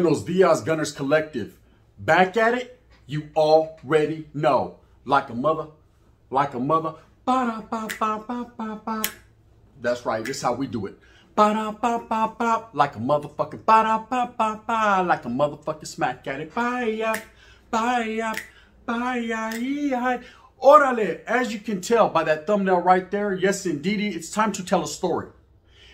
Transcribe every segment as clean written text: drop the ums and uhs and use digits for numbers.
Buenos dias, Gunners Collective. Back at it, you already know. Like a mother. Ba-da-ba-ba-ba-ba-ba. That's right, this is how we do it. Ba-da-ba-ba-ba. Like a motherfucking ba-da-ba-ba-ba. Like a motherfucking smack at it. Bye-ya, bye-ya, bye-ya. Orale, as you can tell by that thumbnail right there, yes indeed, it's time to tell a story.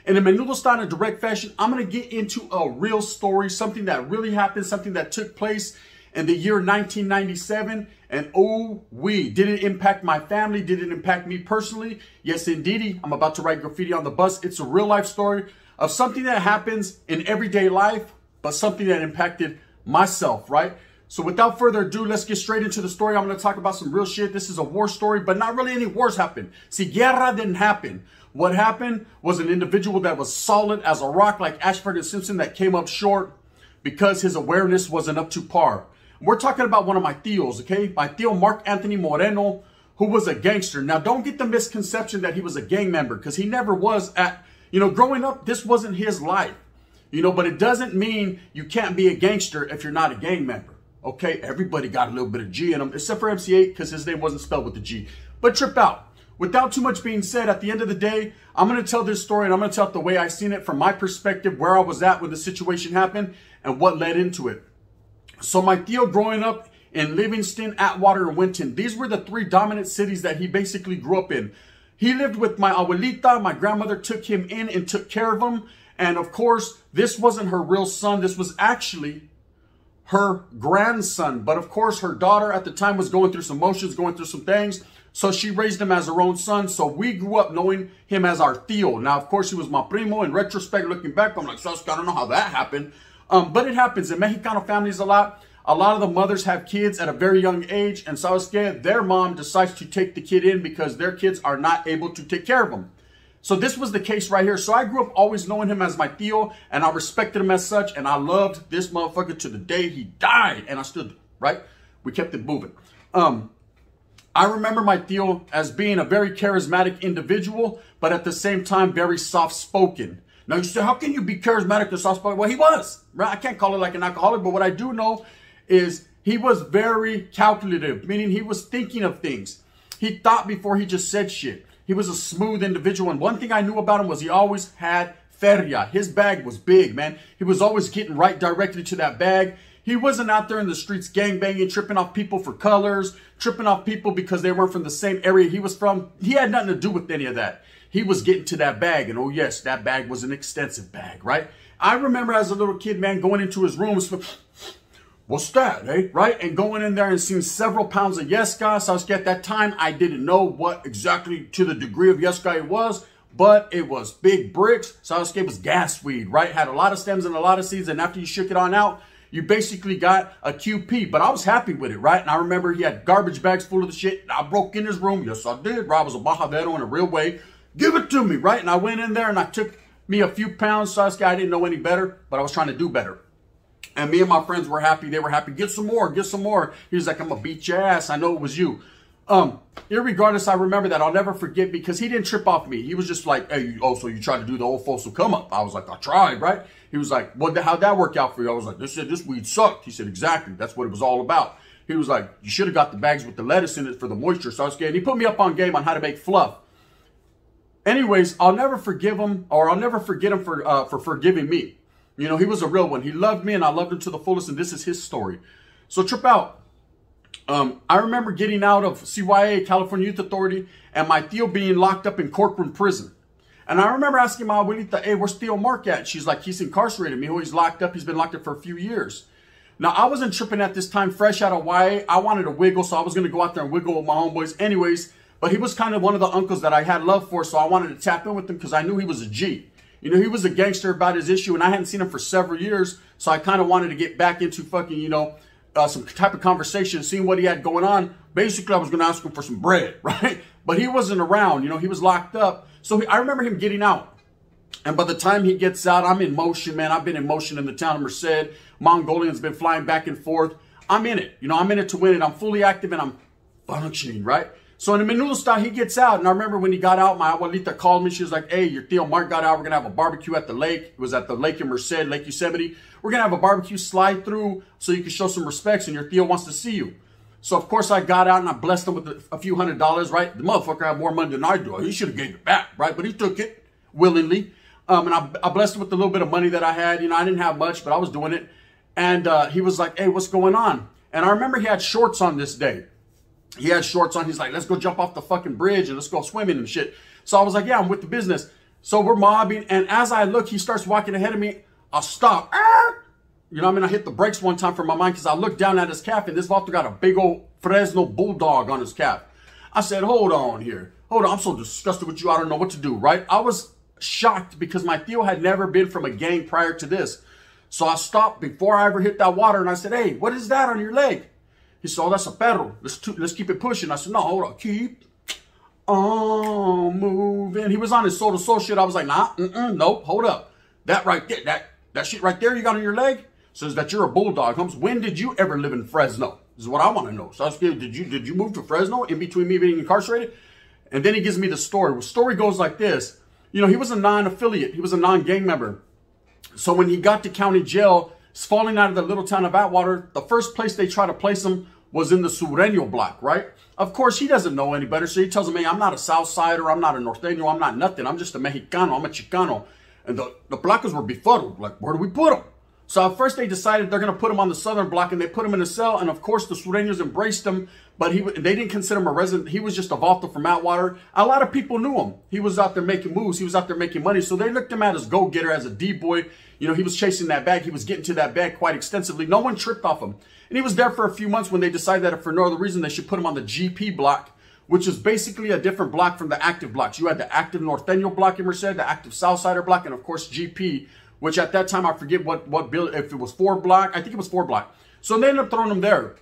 In a menudo style in a direct fashion, I'm going to get into a real story, something that really happened, something that took place in the year 1997. And oh, did it impact my family? Did it impact me personally? Yes, indeed. I'm about to write graffiti on the bus. It's a real life story of something that happens in everyday life, but something that impacted myself, right? So without further ado, let's get straight into the story. I'm going to talk about some real shit. This is a war story, but not really any wars happened. See, guerra didn't happen. What happened was an individual that was solid as a rock like Ashford and Simpson that came up short because his awareness wasn't up to par. We're talking about one of my tios, okay? My tio Mark Anthony Moreno, who was a gangster. Now, don't get the misconception that he was a gang member, because he never was at, growing up, this wasn't his life. But it doesn't mean you can't be a gangster if you're not a gang member, okay? Everybody got a little bit of G in them, except for MC8, because his name wasn't spelled with the G. But trip out. Without too much being said, at the end of the day, I'm going to tell this story, and I'm going to tell it the way I seen it from my perspective, where I was at when the situation happened, and what led into it. So my tio growing up in Livingston, Atwater, and Winton, these were the three dominant cities that he basically grew up in. He lived with my abuelita. My grandmother took him in and took care of him. And of course, this wasn't her real son. This was actually her grandson. But of course, her daughter at the time was going through some motions, going through some things. So she raised him as her own son. So we grew up knowing him as our tio. Now, of course, he was my primo. In retrospect, looking back, I'm like, Sasuke, I don't know how that happened. But it happens in Mexicano families a lot. A lot of the mothers have kids at a very young age. And Sasuke, their mom decides to take the kid in because their kids are not able to take care of them. So this was the case right here. So I grew up always knowing him as my tio. And I respected him as such. And I loved this motherfucker to the day he died. And I stood, right? We kept it moving. I remember my tio as being a very charismatic individual, but at the same time, very soft-spoken. Now, you say, how can you be charismatic and soft-spoken? Well, he was, right? I can't call it like an alcoholic, but what I do know is he was very calculative, meaning he was thinking of things. He thought before he just said shit. He was a smooth individual, and one thing I knew about him was he always had feria. His bag was big, man. He was always getting right directly to that bag. He wasn't out there in the streets gangbanging, tripping off people for colors, tripping off people because they weren't from the same area he was from. He had nothing to do with any of that. He was getting to that bag, and oh yes, that bag was an extensive bag, right? I remember as a little kid, man, going into his room, what's that, eh? Right? And going in there and seeing several pounds of Yeska. So at that time, I didn't know what exactly to the degree of Yeska it was, but it was big bricks. Sasuke was gas weed, right? Had a lot of stems and a lot of seeds, and after you shook it on out, you basically got a QP, but I was happy with it, right? And I remember he had garbage bags full of the shit. I broke in his room. Yes, I did. I was a bajadero in a real way. Give it to me, right? And I went in there and I took me a few pounds. Sasuke, I didn't know any better, but I was trying to do better. And me and my friends were happy. They were happy. Get some more. Get some more. He was like, I'm going to beat your ass. I know it was you. Irregardless, I remember that. I'll never forget because he didn't trip off me. He was just like, hey, so you tried to do the old folks will come up. I was like, I tried, right? He was like, how'd that work out for you? I was like, this weed sucked. He said, exactly. That's what it was all about. He was like, you should have got the bags with the lettuce in it for the moisture. So I was scared. He put me up on game on how to make fluff. Anyways, I'll never forgive him, or I'll never forget him for forgiving me. He was a real one. He loved me and I loved him to the fullest. And this is his story. So trip out. I remember getting out of CYA, California Youth Authority, and my tio being locked up in Corcoran Prison. And I remember asking my abuelita, hey, where's Tio Mark at? She's like, he's incarcerated. Me, he's locked up. He's been locked up for a few years. Now, I wasn't tripping at this time, fresh out of YA. I wanted to wiggle, so I was going to go out there and wiggle with my homeboys anyways. But he was kind of one of the uncles that I had love for, so I wanted to tap in with him because I knew he was a G. He was a gangster about his issue, and I hadn't seen him for several years, so I kind of wanted to get back into fucking, some type of conversation, seeing what he had going on. Basically, I was going to ask him for some bread, right? But he wasn't around, he was locked up. So I remember him getting out. And by the time he gets out, I'm in motion, man. I've been in motion in the town of Merced. Mongolians been flying back and forth. I'm in it. I'm in it to win it. I'm fully active and I'm functioning, right? So in the menudo style, he gets out. And I remember when he got out, my abuelita called me. She was like, hey, your Tío Mark got out. We're going to have a barbecue at the lake. It was at the lake in Merced, Lake Yosemite. We're going to have a barbecue, slide through so you can show some respects. And your Tío wants to see you. So, of course, I got out and I blessed him with a few $100s, right? The motherfucker had more money than I do. He should have gave it back, right? But he took it willingly. And I blessed him with a little bit of money that I had. You know, I didn't have much, but I was doing it. And he was like, hey, what's going on? And I remember he had shorts on this day. He had shorts on. He's like, let's go jump off the fucking bridge and let's go swimming and shit. So I was like, yeah, I'm with the business. So we're mobbing. And as I look, he starts walking ahead of me. I'll stop. You know what I mean? I hit the brakes one time for my mind because I looked down at his calf and this vato got a big old Fresno bulldog on his calf. I said, hold on here. Hold on. I'm so disgusted with you. I don't know what to do, right? I was shocked because my Tío had never been from a gang prior to this. So I stopped before I ever hit that water and I said, hey, what is that on your leg? He said, oh, that's a perro. Let's keep it pushing. I said, no, hold on. Keep on moving. He was on his soul to soul shit. I was like, nah, nope, hold up. That right there, that shit right there you got on your leg says that you're a bulldog. When did you ever live in Fresno? This is what I want to know. So I was like, did you move to Fresno in between me being incarcerated? And then he gives me the story. The story goes like this. You know, he was a non-affiliate. He was a non-gang member. So when he got to county jail, falling out of the little town of Atwater, the first place they try to place him was in the Sureño block, right? Of course, he doesn't know any better. So he tells him, hey, I'm not a South Sider. I'm not a Norteño. I'm not nothing. I'm just a Mexicano. I'm a Chicano. And the placas were befuddled. Like, where do we put him? So at first they decided they're going to put him on the southern block and they put him in a cell. And of course, the Sureños embraced him, but they didn't consider him a resident. He was just a vato from Atwater. A lot of people knew him. He was out there making moves. He was out there making money. So they looked him at as go-getter, as a D-boy. You know, he was chasing that bag. He was getting to that bag quite extensively. No one tripped off him. And he was there for a few months when they decided that for no other reason, they should put him on the GP block, which is basically a different block from the active blocks. You had the active Norteño block in Merced, the active Southsider block, and of course GP, which at that time, I forget what bill, if it was 4 block, I think it was 4 block. So they ended up throwing him there.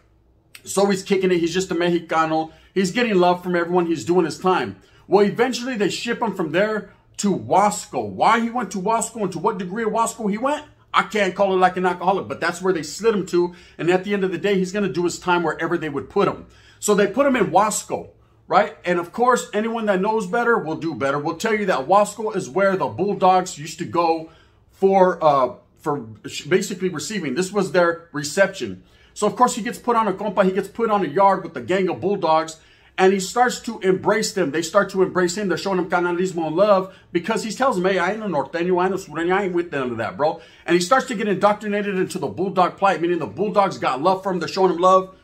So he's kicking it. He's just a Mexicano. He's getting love from everyone. He's doing his time. Well, eventually they ship him from there to Wasco. Why he went to Wasco and to what degree of Wasco he went, I can't call it like an alcoholic, but that's where they slid him to. And at the end of the day, he's going to do his time wherever they would put him. So they put him in Wasco, right? And of course, anyone that knows better will do better. Will tell you that Wasco is where the Bulldogs used to go for basically receiving. This was their reception. So of course he gets put on a compa, he gets put on a yard with the gang of Bulldogs, and he starts to embrace them. They start to embrace him. They're showing him canalismo and love because he tells them, hey, I ain't a Norteño, I ain't a Sureño, I ain't with none of that, bro. And he starts to get indoctrinated into the Bulldog plight, meaning the Bulldogs got love for him. They're showing him love.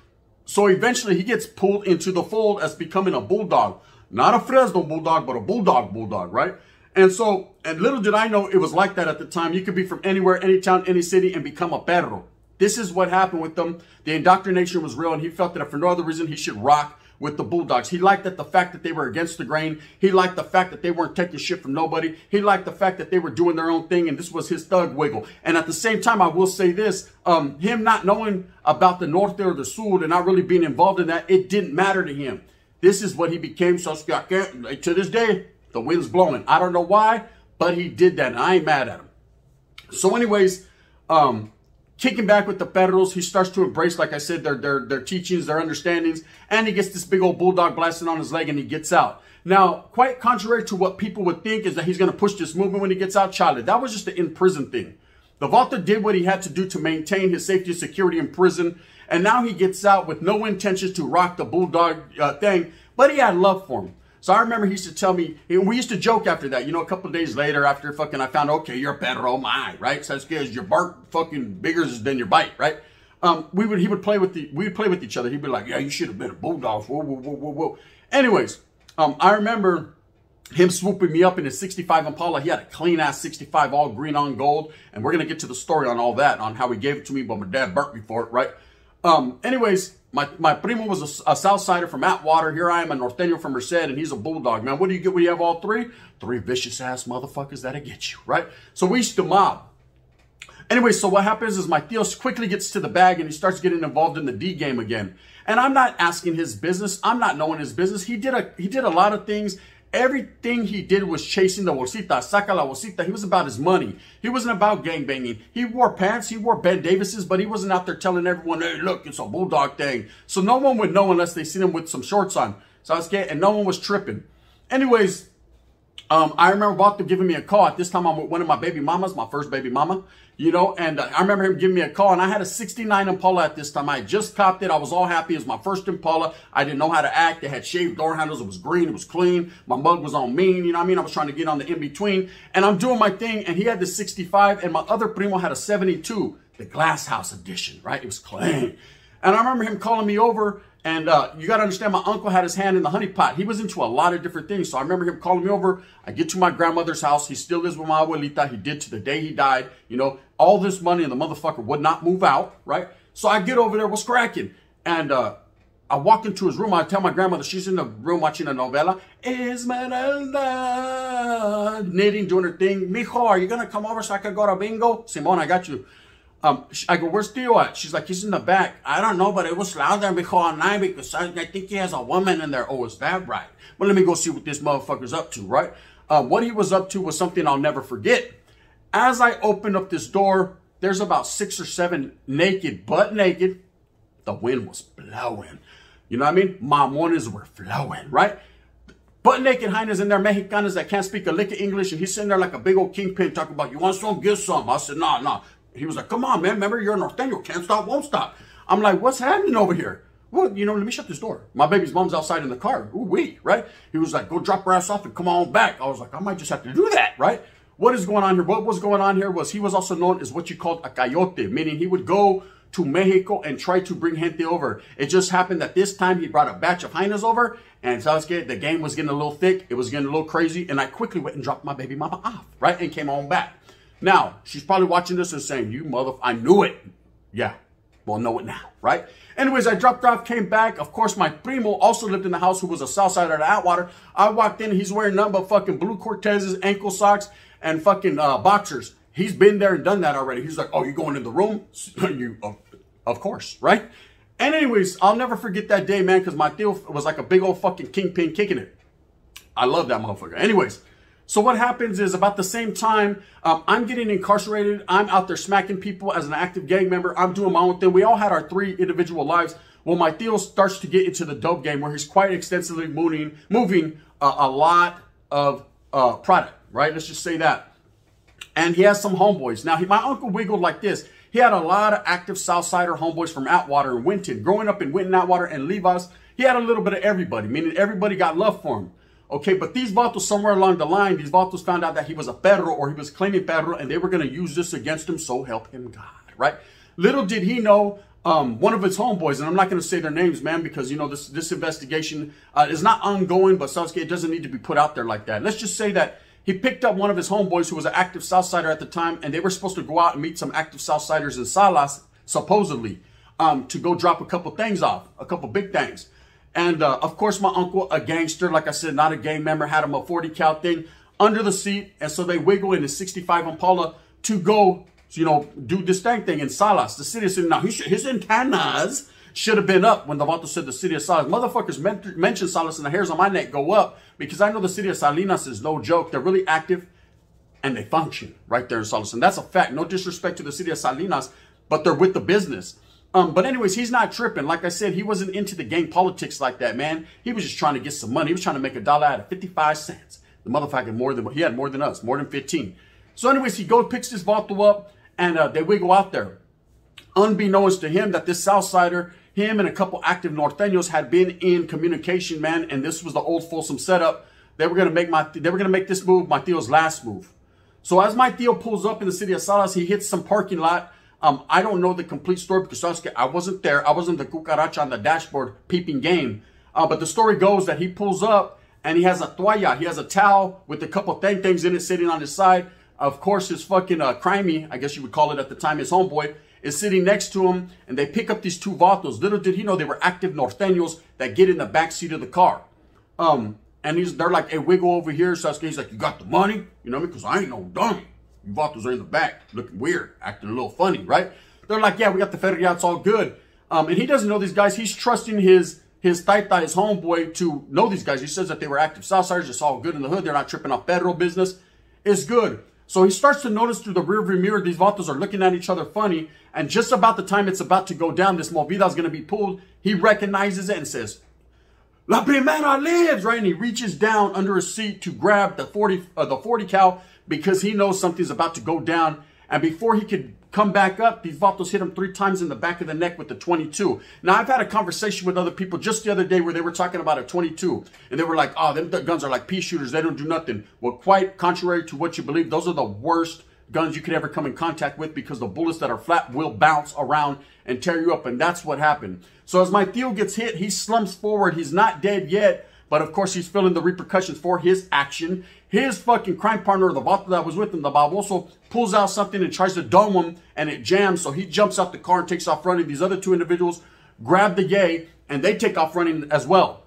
So eventually he gets pulled into the fold as becoming a Bulldog. Not a Fresno Bulldog, but a Bulldog, right? And so, and little did I know it was like that at the time. You could be from anywhere, any town, any city, and become a perro. This is what happened with them. The indoctrination was real, and he felt that if for no other reason, he should rock with the Bulldogs. He liked that the fact that they were against the grain. He liked the fact that they weren't taking shit from nobody. He liked the fact that they were doing their own thing, and this was his thug wiggle. And at the same time, I will say this, him not knowing about the Norte or the Sur and not really being involved in that, it didn't matter to him. This is what he became. So to this day, the wind's blowing. I don't know why, but he did that, and I ain't mad at him. So anyways, kicking back with the Federals, he starts to embrace, like I said, their teachings, their understandings, and he gets this big old Bulldog blasting on his leg, and he gets out. Now, quite contrary to what people would think is that he's going to push this movement when he gets out, Charlie. That was just the in-prison thing. The Vato did what he had to do to maintain his safety and security in prison, and now he gets out with no intentions to rock the Bulldog thing, but he had love for him. So I remember he used to tell me, and we used to joke after that, you know, a couple of days later after fucking I found, okay, you're a perro, my, right? So that's good. Your bark fucking bigger than your bite, right? He would play with each other. He'd be like, yeah, you should have been a Bulldog. Whoa, whoa, whoa, whoa, whoa. Anyways, I remember him swooping me up in his 65 Impala. He had a clean ass 65, all green on gold. And we're going to get to the story on all that, on how he gave it to me, but my dad burnt me for it, right? Anyways, my primo was a Southsider from Atwater. Here I am, a Norteño from Merced, and he's a Bulldog. Man, what do you get when you have all three? 3 vicious-ass motherfuckers that'll get you, right? So we used to mob. Anyway, so what happens is my Tío quickly gets to the bag, and he starts getting involved in the D game again. And I'm not asking his business. I'm not knowing his business. He did a lot of things. Everything he did was chasing the bolsita, saca la bolsita. He was about his money. He wasn't about gangbanging. He wore pants. He wore Ben Davises, but he wasn't out there telling everyone, hey, look, it's a Bulldog thing. So no one would know unless they seen him with some shorts on. ¿Sabes qué? And no one was tripping. Anyways, I remember Vato giving me a call. At this time, I'm with one of my baby mamas, my first baby mama, you know, and I remember him giving me a call, and I had a 69 Impala at this time. I had just copped it. I was all happy. It was my first Impala. I didn't know how to act. It had shaved door handles. It was green. It was clean. My mug was on mean, you know what I mean? I was trying to get on the in-between, and I'm doing my thing, and he had the 65, and my other primo had a 72, the Glass House edition, right? It was clean. And I remember him calling me over, and you got to understand, my uncle had his hand in the honey pot. He was into a lot of different things. So I remember him calling me over. I get to my grandmother's house. He still lives with my abuelita. He did to the day he died. You know, all this money, and the motherfucker would not move out, right? So I get over there, what's cracking? And I walk into his room. I tell my grandmother, she's in the room watching a novela. Esmeralda, knitting, doing her thing. Mijo, are you going to come over so I can go to bingo? Simone, I got you. I go, where's Theo at? She's like, he's in the back. I don't know, but it was loud there before all night because I think he has a woman in there. Oh, is that right? Well, let me go see what this motherfucker's up to, right? What he was up to was something I'll never forget. As I opened up this door, there's about 6 or 7 naked, butt naked. The wind was blowing. You know what I mean? Mamones were flowing, right? Butt naked hyenas in there, Mexicanas that can't speak a lick of English, and he's sitting there like a big old kingpin talking about, you want some? Get some. I said, nah. He was like, come on, man. Remember, you're a Norteño. Can't stop, won't stop. I'm like, what's happening over here? Well, you know, let me shut this door. My baby's mom's outside in the car. Ooh, wee, right? He was like, go drop her ass off and come on back. I was like, I might just have to do that, right? What is going on here? What was going on here was he was also known as what you called a coyote, meaning he would go to Mexico and try to bring gente over. It just happened that this time he brought a batch of hyenas over, and so the game was getting a little thick. It was getting a little crazy, and I quickly went and dropped my baby mama off, right? And came on back. Now, she's probably watching this and saying, you I knew it. Yeah, well, know it now, right? Anyways, I dropped off, came back. Of course, my primo also lived in the house, who was a Southsider of the Atwater. I walked in, he's wearing nothing but fucking blue Cortezes, ankle socks, and fucking boxers. He's been there and done that already. He's like, oh, you going in the room? Of course, right? And anyways, I'll never forget that day, man, because my Theo was like a big old fucking kingpin kicking it. I love that motherfucker. Anyways, so what happens is about the same time, I'm getting incarcerated. I'm out there smacking people as an active gang member. I'm doing my own thing. We all had our 3 individual lives. Well, my Theo starts to get into the dope game where he's quite extensively moving a lot of product, right? Let's just say that. And he has some homeboys. Now, my uncle wiggled like this. He had a lot of active Southsider homeboys from Atwater and Winton. Growing up in Winton, Atwater, and Levi's, he had a little bit of everybody, meaning everybody got love for him. Okay, but these vatos, somewhere along the line, these vatos found out that he was a perro, or he was claiming perro, and they were going to use this against him, so help him God, right? Little did he know, one of his homeboys, and I'm not going to say their names, man, because, you know, this investigation is not ongoing, but it doesn't need to be put out there like that. Let's just say that he picked up one of his homeboys who was an active Southsider at the time, and they were supposed to go out and meet some active Southsiders in Salas, supposedly, to go drop a couple things off, a couple big things. And, of course, my uncle, a gangster, like I said, not a gang member, had him a 40 cal thing under the seat. And so they wiggle in his 65 Impala to go, you know, do this thing in Salas. The city of Salas. Now, his antennas should have been up when the vato said the city of Salas. Motherfuckers mention Salas and the hairs on my neck go up because I know the city of Salinas is no joke. They're really active and they function right there in Salas. And that's a fact. No disrespect to the city of Salinas, but they're with the business. But anyways, he's not tripping. Like I said, he wasn't into the gang politics like that, man. He was just trying to get some money. He was trying to make $1 out of 55 cents. The motherfucker he had more than us, more than 15. So anyways, he picks this vato up, and they wiggle out there. Unbeknownst to him that this Southsider, him and a couple active Norteños had been in communication, man. And this was the old Folsom setup. They were gonna make this move, my Theo's last move. So as my Theo pulls up in the city of Salas, he hits some parking lot. I don't know the complete story because I wasn't there. I wasn't the cucaracha on the dashboard peeping game. But the story goes that he pulls up and he has a toalla. He has a towel with a couple things in it sitting on his side. Of course, his fucking crimey, I guess you would call it at the time, his homeboy, is sitting next to him. And they pick up these 2 vatos. Little did he know they were active Norteños that get in the back seat of the car. And they're like, hey, wiggle over here. Sasuke, he's like, you got the money? You know what I mean? Because I ain't no dummy. You vatos are in the back, looking weird, acting a little funny, right? They're like, yeah, we got the feria, it's all good. And he doesn't know these guys. He's trusting his taita, his homeboy, to know these guys. He says that they were active Southsiders. It's all good in the hood. They're not tripping off federal business. It's good. So he starts to notice through the rearview mirror, these vatos are looking at each other funny. And just about the time it's about to go down, this movida is going to be pulled. He recognizes it and says, La Primera lives, right? And he reaches down under his seat to grab the 40 cal because he knows something's about to go down. And before he could come back up, these vatos hit him 3 times in the back of the neck with the 22. Now, I've had a conversation with other people just the other day where they were talking about a 22. And they were like, oh, them guns are like pea shooters. They don't do nothing. Well, quite contrary to what you believe, those are the worst guns you could ever come in contact with because the bullets that are flat will bounce around and tear you up. And that's what happened. So as my tío gets hit, he slumps forward. He's not dead yet. But of course, he's feeling the repercussions for his action. His fucking crime partner, the vato that was with him, the baboso, pulls out something and tries to dome him, and it jams. So he jumps out the car and takes off running. These other 2 individuals grab the yay, and they take off running as well.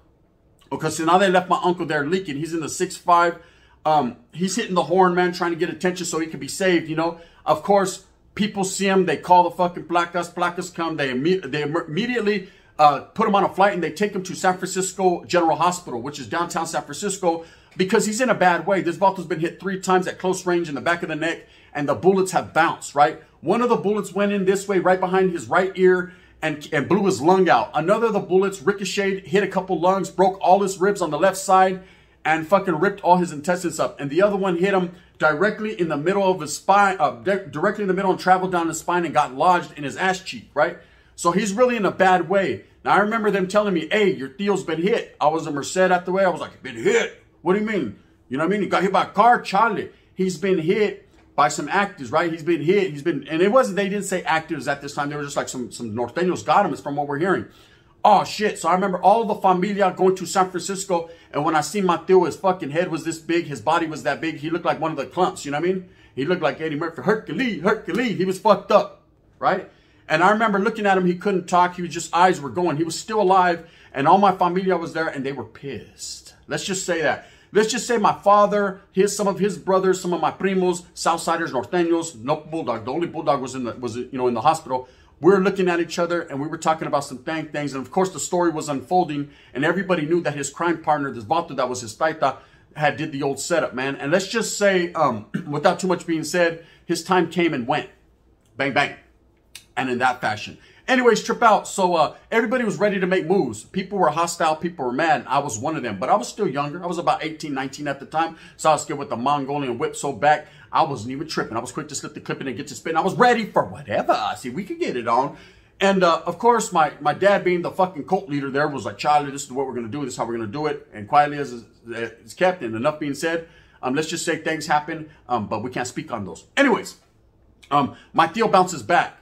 Okay, so now they left my uncle there leaking. He's in the 6'5". He's hitting the horn, man, trying to get attention so he can be saved, you know. Of course, people see him. They call the fucking placas. Placas come. They immediately put him on a flight, and they take him to San Francisco General Hospital, which is downtown San Francisco, because he's in a bad way. This vato's been hit 3 times at close range in the back of the neck, and the bullets have bounced, right? One of the bullets went in this way, right behind his right ear, and blew his lung out. Another of the bullets ricocheted, hit a couple lungs, broke all his ribs on the left side, and fucking ripped all his intestines up. And the other one hit him directly in the middle of his spine, directly in the middle, and traveled down his spine and got lodged in his ass cheek, right? So he's really in a bad way. Now, I remember them telling me, hey, your tío's been hit. I was in Merced at the way. I was like, been hit? What do you mean? You know what I mean? He got hit by a car, Charlie. He's been hit by some actors, right? He's been hit. And it wasn't, they didn't say actors at this time. They were just like some norteños got him. It's from what we're hearing. Oh, shit. So I remember all the familia going to San Francisco. And when I seen my tío, his fucking head was this big. His body was that big. He looked like one of the clumps. You know what I mean? He looked like Eddie Murphy. Hercules. He was fucked up, right? And I remember looking at him. He couldn't talk. He was just, eyes were going. He was still alive. And all my familia was there, and they were pissed. Let's just say that. Let's just say my father, some of his brothers, some of my primos, Southsiders, Norteños, no bulldog. The only bulldog was in the hospital. We were looking at each other, and we were talking about some things. And of course, the story was unfolding, and everybody knew that his crime partner, this vato that was his taita, did the old setup, man. And let's just say, without too much being said, his time came and went. Bang, bang. And in that fashion. Anyways, trip out. So everybody was ready to make moves. People were hostile. People were mad. I was one of them. But I was still younger. I was about 18, 19 at the time. So I was scared with the Mongolian whip so back. I wasn't even tripping. I was quick to slip the clip in and get to spin. I was ready for whatever. I see, we could get it on. And of course, my dad being the fucking cult leader there was like, Charlie, this is what we're going to do. This is how we're going to do it. And quietly as it's kept, and enough being said, let's just say things happen, but we can't speak on those. Anyways, my tío bounces back.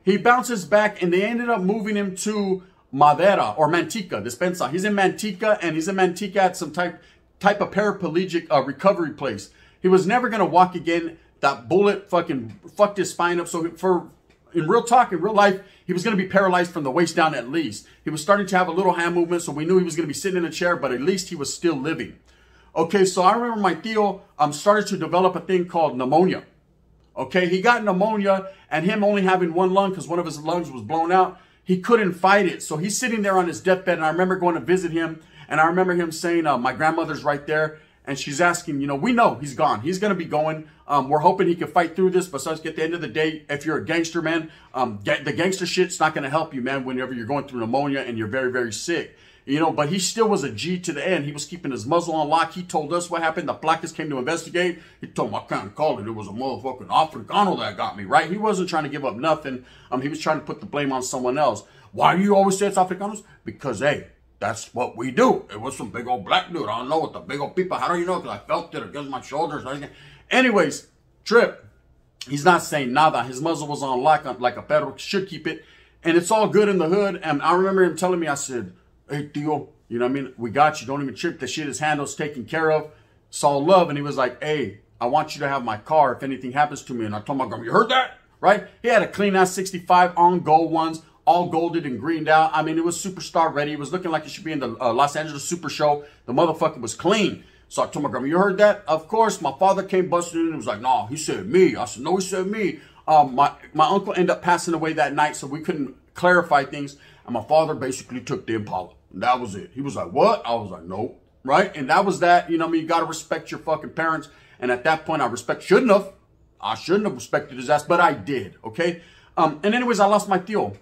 He bounces back, and they ended up moving him to Madera or Manteca, Despensa. He's in Manteca, and he's in Manteca at some type of paraplegic recovery place. He was never going to walk again. That bullet fucking fucked his spine up. So in real talk, in real life, he was going to be paralyzed from the waist down at least. He was starting to have a little hand movement, so we knew he was going to be sitting in a chair, but at least he was still living. Okay, so I remember my tío started to develop a thing called pneumonia. Okay, he got pneumonia, and him only having one lung because one of his lungs was blown out, he couldn't fight it. So he's sitting there on his deathbed, and I remember going to visit him, and I remember him saying, my grandmother's right there, and she's asking, you know, we know he's gone. He's going to be going. We're hoping he can fight through this, but at the end of the day, if you're a gangster, man, the gangster shit's not going to help you, man, whenever you're going through pneumonia and you're very, very sick. You know, but he still was a G to the end. He was keeping his muzzle on lock. He told us what happened. The placas came to investigate. He told me, I can't call it. It was a motherfucking Africano that got me, right? He wasn't trying to give up nothing. He was trying to put the blame on someone else. Why do you always say it's Africanos? Because, hey, that's what we do. It was some big old black dude. I don't know what the big old people. How do you know? Because I felt it against my shoulders. Anyways, Trip, he's not saying nada. His muzzle was on lock like a perro should keep it. And it's all good in the hood. And I remember him telling me, I said, hey, tío, you know what I mean? We got you. Don't even trip. The shit is handled, it's taken care of. It's all love. And he was like, hey, I want you to have my car if anything happens to me. And I told my grandma, you heard that? Right? He had a clean ass 65 on gold ones, all golded and greened out. I mean, it was superstar ready. It was looking like it should be in the Los Angeles Super Show. The motherfucker was clean. So I told my grandma, you heard that? Of course, my father came busting in and was like, no, he said me. I said, no, he said me. My uncle ended up passing away that night, so we couldn't clarify things. And my father basically took the Impala. And that was it. He was like, what? I was like, nope. Right? And that was that. You know what I mean? You got to respect your fucking parents. And at that point, I shouldn't have respected his ass, but I did. Okay? And anyways, I lost my tío.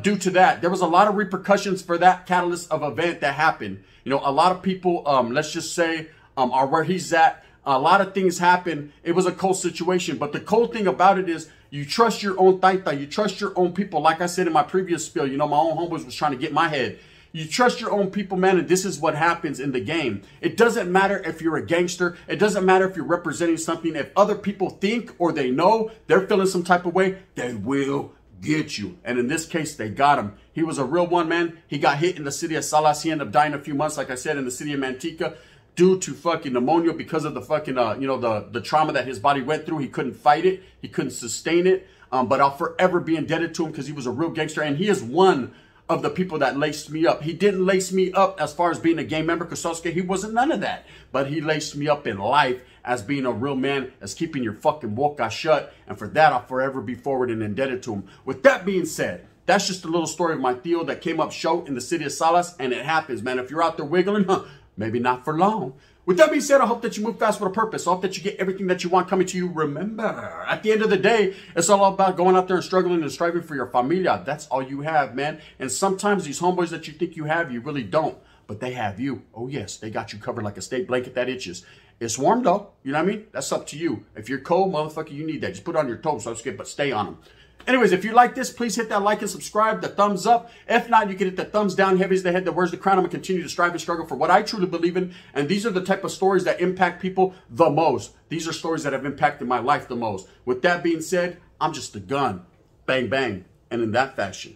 due to that. There was a lot of repercussions for that catalyst of event that happened. You know, a lot of people, let's just say, are where he's at. A lot of things happened. It was a cold situation. But the cold thing about it is you trust your own taita. You trust your own people. Like I said in my previous spiel, you know, my own homeboys was trying to get my head. You trust your own people, man, and this is what happens in the game. It doesn't matter if you're a gangster. It doesn't matter if you're representing something. If other people think or they know they're feeling some type of way, they will get you. And in this case, they got him. He was a real one, man. He got hit in the city of Salas. He ended up dying a few months, like I said, in the city of Manteca due to fucking pneumonia because of the fucking, you know, the trauma that his body went through. He couldn't fight it. He couldn't sustain it. But I'll forever be indebted to him because he was a real gangster. And he is one of the people that laced me up. He didn't lace me up as far as being a gang member, because Sasuke, he wasn't none of that. But he laced me up in life as being a real man, as keeping your fucking boca shut. And for that, I'll forever be forward and indebted to him. With that being said, that's just a little story of my tío that came up short in the city of Salas. And it happens, man. If you're out there wiggling, maybe not for long. With that being said, I hope that you move fast with a purpose. I hope that you get everything that you want coming to you. Remember, at the end of the day, it's all about going out there and struggling and striving for your familia. That's all you have, man. And sometimes these homeboys that you think you have, you really don't. But they have you. Oh, yes, they got you covered like a state blanket that itches. It's warm, though. You know what I mean? That's up to you. If you're cold, motherfucker, you need that. Just put it on your toes, so to speak, but stay on them. Anyways, if you like this, please hit that like and subscribe, the thumbs up. If not, you can hit the thumbs down, heavy as the head that wears the crown. I'm going to continue to strive and struggle for what I truly believe in. And these are the type of stories that impact people the most. These are stories that have impacted my life the most. With that being said, I'm just a gun. Bang, bang. And in that fashion.